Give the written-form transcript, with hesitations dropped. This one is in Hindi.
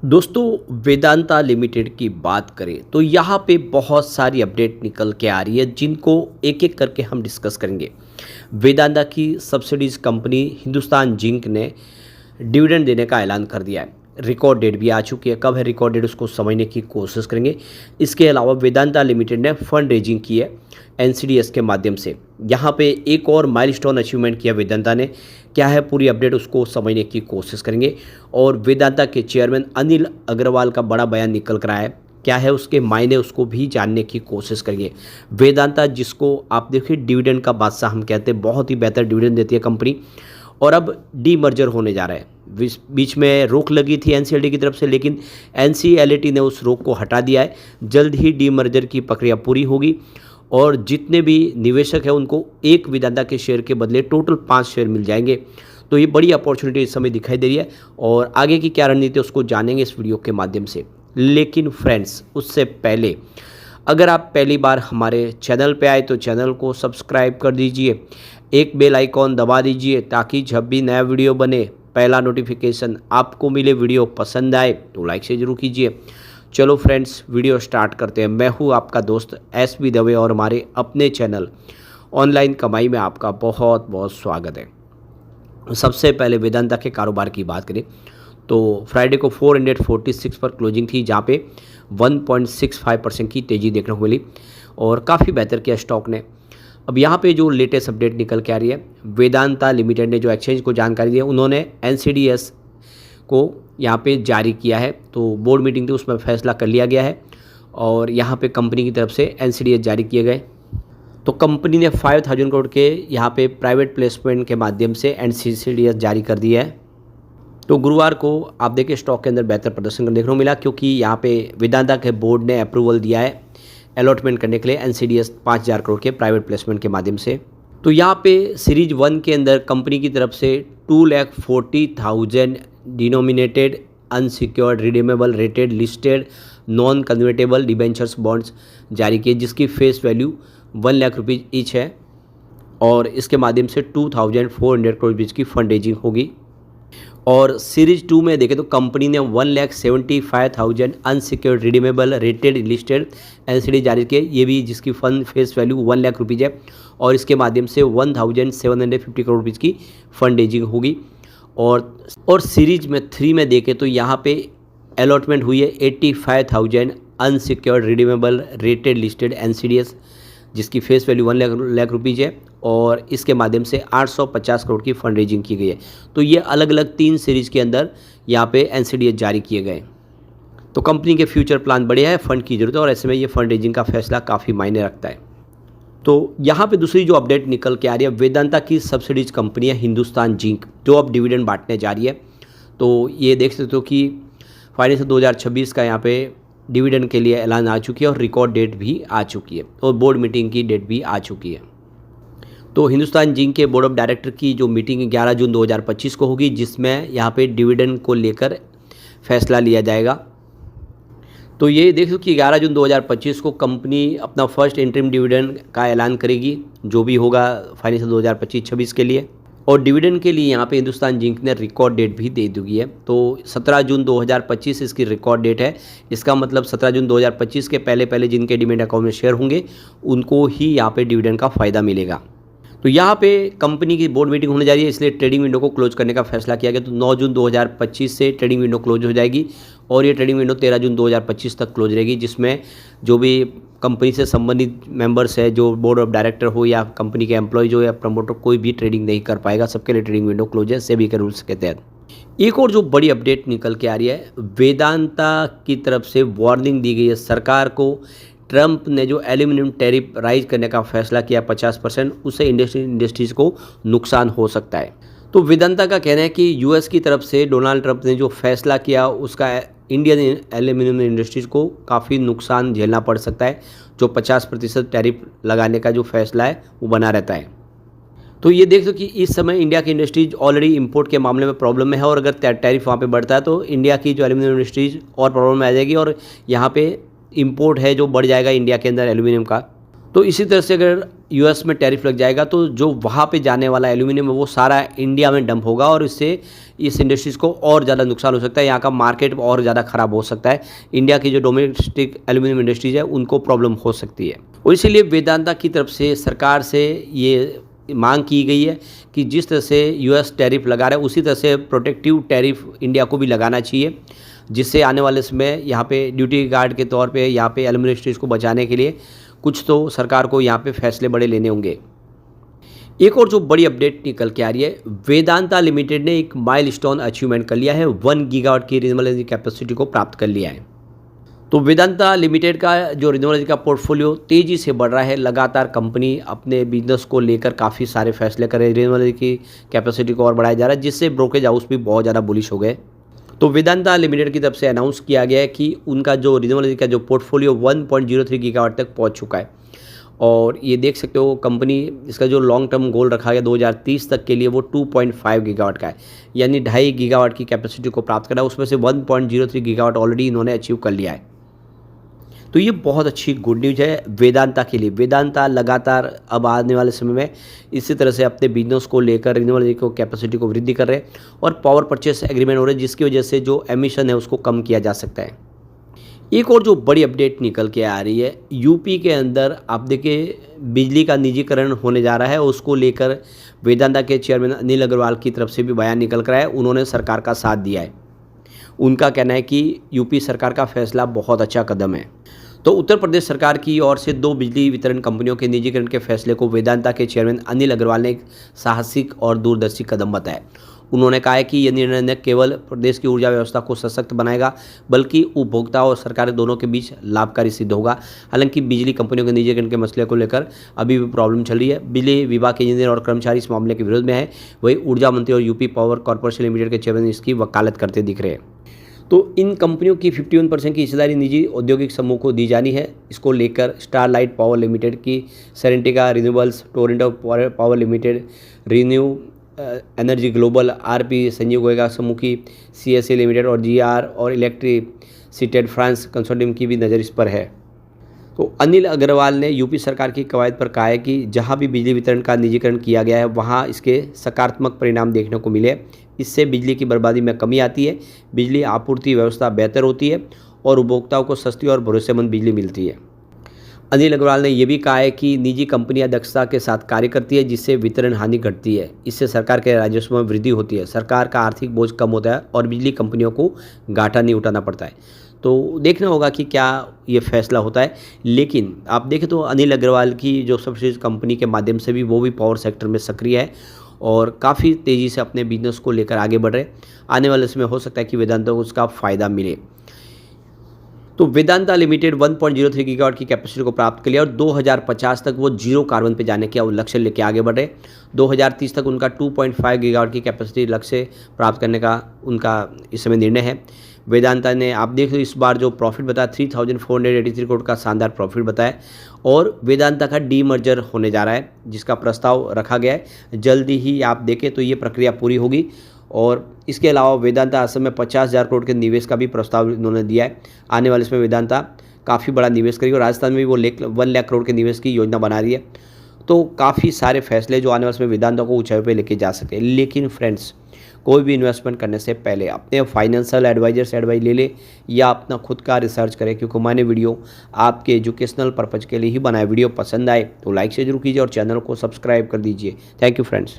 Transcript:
दोस्तों वेदांता लिमिटेड की बात करें तो यहाँ पे बहुत सारी अपडेट निकल के आ रही है जिनको एक एक करके हम डिस्कस करेंगे। वेदांता की सब्सिडीज कंपनी हिंदुस्तान जिंक ने डिविडेंड देने का ऐलान कर दिया है। रिकॉर्ड डेट भी आ चुकी है, कब है रिकॉर्ड डेट उसको समझने की कोशिश करेंगे। इसके अलावा वेदांता लिमिटेड ने फंड रेजिंग की है एनसीडीएस के माध्यम से। यहाँ पे एक और माइलस्टोन अचीवमेंट किया वेदांता ने, क्या है पूरी अपडेट उसको समझने की कोशिश करेंगे। और वेदांता के चेयरमैन अनिल अग्रवाल का बड़ा बयान निकल कर आया है, क्या है उसके मायने उसको भी जानने की कोशिश करेंगे। वेदांता जिसको आप देखिए डिविडेंड का बादशाह हम कहते हैं, बहुत ही बेहतर डिविडेंड देती है कंपनी, और अब डीमर्जर होने जा रहा है। बीच में रोक लगी थी एनसीएलटी की तरफ से, लेकिन एनसीएलटी ने उस रोक को हटा दिया है। जल्द ही डीमर्जर की प्रक्रिया पूरी होगी और जितने भी निवेशक हैं उनको एक वेदांता के शेयर के बदले टोटल 5 शेयर मिल जाएंगे। तो ये बड़ी अपॉर्चुनिटी इस समय दिखाई दे रही है और आगे की क्या रणनीति है उसको जानेंगे इस वीडियो के माध्यम से। लेकिन फ्रेंड्स, उससे पहले अगर आप पहली बार हमारे चैनल पे आए तो चैनल को सब्सक्राइब कर दीजिए, एक बेल आइकॉन दबा दीजिए ताकि जब भी नया वीडियो बने पहला नोटिफिकेशन आपको मिले। वीडियो पसंद आए तो लाइक से जरूर कीजिए। चलो फ्रेंड्स, वीडियो स्टार्ट करते हैं। मैं हूँ आपका दोस्त एसबी दवे और हमारे अपने चैनल ऑनलाइन कमाई में आपका बहुत बहुत स्वागत है। सबसे पहले वेदांता के कारोबार की बात करें तो फ्राइडे को 446 पर क्लोजिंग थी, जहाँ पे 1.65% की तेज़ी देखने को मिली और काफ़ी बेहतर किया स्टॉक ने। अब यहाँ पे जो लेटेस्ट अपडेट निकल के आ रही है, वेदांता लिमिटेड ने जो एक्सचेंज को जानकारी दी है, उन्होंने एनसीडीएस को यहाँ पे जारी किया है। तो बोर्ड मीटिंग थी, उसमें फैसला कर लिया गया है और यहाँ पे कंपनी की तरफ से एनसीडीएस जारी किए गए। तो कंपनी ने 5000 करोड़ के यहाँ पे प्राइवेट प्लेसमेंट के माध्यम से एनसीडीएस जारी कर दिया है। तो गुरुवार को आप देखिए स्टॉक के अंदर बेहतर प्रदर्शन देखने को मिला, क्योंकि यहाँ पे वेदांता के बोर्ड ने अप्रूवल दिया है अलॉटमेंट करने के लिए एनसीडीएस 5000 करोड़ के प्राइवेट प्लेसमेंट के माध्यम से। तो यहाँ पे सीरीज 1 के अंदर कंपनी की तरफ से 2,40,000 denominated unsecured redeemable rated listed non convertible debentures bonds जारी किए, जिसकी face value 1 lakh rupees each है और इसके माध्यम से 2,400 करोड़ रुपीज़ की फंड रेजिंग होगी। और सीरीज 2 में देखें तो कंपनी ने 1,75,000 unsecured redeemable rated listed NCD जारी किए, ये भी जिसकी fund face value 1 lakh rupees है और इसके माध्यम से 1,750 करोड़ रुपीज़ की फंड रेजिंग होगी। और सीरीज में 3 में देखें तो यहाँ पे अलॉटमेंट हुई है 85,000 unsecured redeemable rated listed NCDS, जिसकी फेस वैल्यू 1 लाख रुपीज़ है और इसके माध्यम से 850 करोड़ की फंड रेजिंग की गई है। तो ये अलग अलग 3 सीरीज के अंदर यहाँ पे एनसीडीएस जारी किए गए। तो कंपनी के फ्यूचर प्लान बढ़िया है, फंड की जरूरत है और ऐसे में ये फंड रेजिंग का फैसला काफ़ी मायने रखता है। तो यहाँ पे दूसरी जो अपडेट निकल के आ रही है, वेदांता की सब्सिडीज कंपनी है हिंदुस्तान जिंक, जो अब डिविडेंड बांटने जा रही है। तो ये देख सकते हो कि फाइनेंशियल 2026 का यहाँ पे डिविडेंड के लिए ऐलान आ चुकी है और रिकॉर्ड डेट भी आ चुकी है और बोर्ड मीटिंग की डेट भी आ चुकी है। तो हिंदुस्तान जिंक के बोर्ड ऑफ डायरेक्टर की जो मीटिंग 11 जून 2025 को होगी, जिसमें यहाँ पे डिविडेंड को लेकर फैसला लिया जाएगा। तो ये देखो कि 11 जून 2025 को कंपनी अपना फर्स्ट इंटरिम डिविडेंड का ऐलान करेगी, जो भी होगा फाइनेंशियल 2025-26 के लिए। और डिविडेंड के लिए यहाँ पे हिंदुस्तान जिंक ने रिकॉर्ड डेट भी दे दी है। तो 17 जून 2025 इसकी रिकॉर्ड डेट है। इसका मतलब 17 जून 2025 के पहले जिनके डीमैट अकाउंट में शेयर होंगे उनको ही यहाँ पे डिविडेंड का फ़ायदा मिलेगा। तो यहाँ पे कंपनी की बोर्ड मीटिंग होने जा रही है, इसलिए ट्रेडिंग विंडो को क्लोज करने का फैसला किया गया। तो 9 जून 2025 से ट्रेडिंग विंडो क्लोज हो जाएगी और ये ट्रेडिंग विंडो 13 जून 2025 तक क्लोज रहेगी, जिसमें जो भी कंपनी से संबंधित मेंबर्स है, जो बोर्ड ऑफ डायरेक्टर हो या कंपनी के एम्प्लॉयज हो या प्रमोटर, कोई भी ट्रेडिंग नहीं कर पाएगा। सबके लिए ट्रेडिंग विंडो क्लोज है सेबी के रूल्स के तहत। एक और जो बड़ी अपडेट निकल के आ रही है, वेदांता की तरफ से वार्निंग दी गई है सरकार को। ट्रंप ने जो एल्यूमिनियम टैरिफ राइज करने का फैसला किया 50%, उससे इंडस्ट्रीज़ को नुकसान हो सकता है। तो वेदांता का कहना है कि यूएस की तरफ से डोनाल्ड ट्रंप ने जो फैसला किया उसका इंडियन एल्यूमिनियम इंडस्ट्रीज़ को काफ़ी नुकसान झेलना पड़ सकता है। जो 50% टैरिफ लगाने का जो फैसला है वो बना रहता है। तो ये देख सो कि इस समय इंडिया की इंडस्ट्रीज ऑलरेडी इंपोर्ट के मामले में प्रॉब्लम में है और अगर टैरिफ वहाँ पे बढ़ता है तो इंडिया की जो एल्यूमिनियम इंडस्ट्रीज और प्रॉब्लम में आ जाएगी और यहाँ पे इंपोर्ट है जो बढ़ जाएगा इंडिया के अंदर एल्यूमिनियम का। तो इसी तरह से अगर यूएस में टैरिफ लग जाएगा तो जो वहाँ पे जाने वाला एल्यूमिनियम है वो सारा इंडिया में डंप होगा और इससे इस इंडस्ट्रीज़ को और ज़्यादा नुकसान हो सकता है, यहाँ का मार्केट और ज़्यादा ख़राब हो सकता है। इंडिया की जो डोमेस्टिक एल्यूमिनियम इंडस्ट्रीज़ है उनको प्रॉब्लम हो सकती है और इसीलिए वेदांता की तरफ से सरकार से ये मांग की गई है कि जिस तरह से यूएस टैरिफ लगा रहा है उसी तरह से प्रोटेक्टिव टैरिफ इंडिया को भी लगाना चाहिए, जिससे आने वाले समय यहाँ पे ड्यूटी गार्ड के तौर पे यहाँ पे एल्यूमिनियम इंडस्ट्रीज़ को बचाने के लिए कुछ तो सरकार को यहाँ पे फैसले बड़े लेने होंगे। एक और जो बड़ी अपडेट निकल के आ रही है, वेदांता लिमिटेड ने एक माइलस्टोन अचीवमेंट कर लिया है, 1 गीगावाट की रिन्यूएबल एनर्जी कैपेसिटी को प्राप्त कर लिया है। तो वेदांता लिमिटेड का जो रिन्यूएबल एनर्जी का पोर्टफोलियो तेज़ी से बढ़ रहा है। लगातार कंपनी अपने बिजनेस को लेकर काफ़ी सारे फैसले कर रही है, रिन्यूएबल एनर्जी की कैपेसिटी को और बढ़ाया जा रहा है, जिससे ब्रोकरेज हाउस भी बहुत ज़्यादा बुलिश हो गए। तो वेदांता लिमिटेड की तरफ से अनाउंस किया गया है कि उनका जो रिन्यूएबल एनर्जी का जो पोर्टफोलियो 1.03 गीगावाट तक पहुंच चुका है और ये देख सकते हो कंपनी इसका जो लॉन्ग टर्म गोल रखा गया 2030 तक के लिए वो 2.5 गीगावाट का है, यानी 2.5 गीगावाट की कैपेसिटी को प्राप्त करा, उसमें से 1.03 गीगावाट ऑलरेडी इन्होंने अचीव कर लिया है। तो ये बहुत अच्छी गुड न्यूज़ है वेदांता के लिए। वेदांता लगातार अब आने वाले समय में इसी तरह से अपने बिजनेस को लेकर रिन्यूएबल एनर्जी को कैपेसिटी को वृद्धि कर रहे हैं और पावर परचेस एग्रीमेंट हो रहे हैं, जिसकी वजह से जो एमिशन है उसको कम किया जा सकता है। एक और जो बड़ी अपडेट निकल के आ रही है, यूपी के अंदर आप देखिए बिजली का निजीकरण होने जा रहा है, उसको लेकर वेदांता के चेयरमैन अनिल अग्रवाल की तरफ से भी बयान निकल कर आया है। उन्होंने सरकार का साथ दिया है। उनका कहना है कि यूपी सरकार का फैसला बहुत अच्छा कदम है। तो उत्तर प्रदेश सरकार की ओर से 2 बिजली वितरण कंपनियों के निजीकरण के फैसले को वेदांता के चेयरमैन अनिल अग्रवाल ने एक साहसिक और दूरदर्शी कदम बताया। उन्होंने कहा है कि यह निर्णय न केवल प्रदेश की ऊर्जा व्यवस्था को सशक्त बनाएगा बल्कि उपभोक्ता और सरकार दोनों के बीच लाभकारी सिद्ध होगा। हालांकि बिजली कंपनियों के निजीकरण के मसले को लेकर अभी भी प्रॉब्लम चल रही है। बिजली विभाग के इंजीनियर और कर्मचारी इस मामले के विरोध में है, वही ऊर्जा मंत्री और यूपी पावर कॉर्पोरेशन लिमिटेड के चेयरमैन इसकी वकालत करते दिख रहे हैं। तो इन कंपनियों की 51% की हिस्सेदारी निजी औद्योगिक समूह को दी जानी है। इसको लेकर स्टारलाइट पावर लिमिटेड की, Serentica renewables, Torrent power limited, ReNew energy global, RP Sanjiv गोयगा समूह की, सीएसए लिमिटेड और जीआर और इलेक्ट्रिसिटी फ्रांस कंसोर्टियम की भी नज़र इस पर है। तो अनिल अग्रवाल ने यूपी सरकार की कवायद पर कहा है कि जहां भी बिजली वितरण का निजीकरण किया गया है वहां इसके सकारात्मक परिणाम देखने को मिले। इससे बिजली की बर्बादी में कमी आती है, बिजली आपूर्ति व्यवस्था बेहतर होती है और उपभोक्ताओं को सस्ती और भरोसेमंद बिजली मिलती है। अनिल अग्रवाल ने यह भी कहा है कि निजी कंपनियां दक्षता के साथ कार्य करती है, जिससे वितरण हानि घटती है। इससे सरकार के राजस्व में वृद्धि होती है, सरकार का आर्थिक बोझ कम होता है और बिजली कंपनियों को घाटा नहीं उठाना पड़ता है। तो देखना होगा कि क्या ये फैसला होता है। लेकिन आप देखें तो अनिल अग्रवाल की जो सब्सिडीज कंपनी के माध्यम से भी वो भी पावर सेक्टर में सक्रिय है और काफ़ी तेज़ी से अपने बिजनेस को लेकर आगे बढ़ रहे। आने वाले समय हो सकता है कि वेदांता को उसका फ़ायदा मिले। तो वेदांता लिमिटेड 1.03 गीगावाट की कैपेसिटी को प्राप्त कर लिया और 2050 तक वो जीरो कार्बन पे जाने के लक्ष्य लेके आगे बढ़े। 2030 तक उनका 2.5 गीगावाट की कैपेसिटी लक्ष्य प्राप्त करने का उनका इस समय निर्णय है। वेदांता ने आप देख लो इस बार जो प्रॉफिट बताया 3483 करोड़ का शानदार प्रॉफिट बताया और वेदांता का डीमर्जर होने जा रहा है, जिसका प्रस्ताव रखा गया है। जल्दी ही आप देखें तो ये प्रक्रिया पूरी होगी और इसके अलावा वेदांता असम में 50,000 करोड़ के निवेश का भी प्रस्ताव इन्होंने दिया है। आने वाले इसमें वेदांता काफ़ी बड़ा निवेश करेगी और राजस्थान में भी वो 1 लाख करोड़ के निवेश की योजना बना रही है। तो काफ़ी सारे फैसले जो आने वाले समय वेदांता को ऊंचाई पे लेके जा सकते हैं। लेकिन फ्रेंड्स, कोई भी इन्वेस्टमेंट करने से पहले अपने फाइनेंशियल एडवाइजर से एडवाइस ले ले या अपना खुद का रिसर्च करें, क्योंकि मैंने वीडियो आपके एजुकेशनल पर्पज़ के लिए ही बनाया। वीडियो पसंद आए तो लाइक से जरूर कीजिए और चैनल को सब्सक्राइब कर दीजिए। Thank you friends.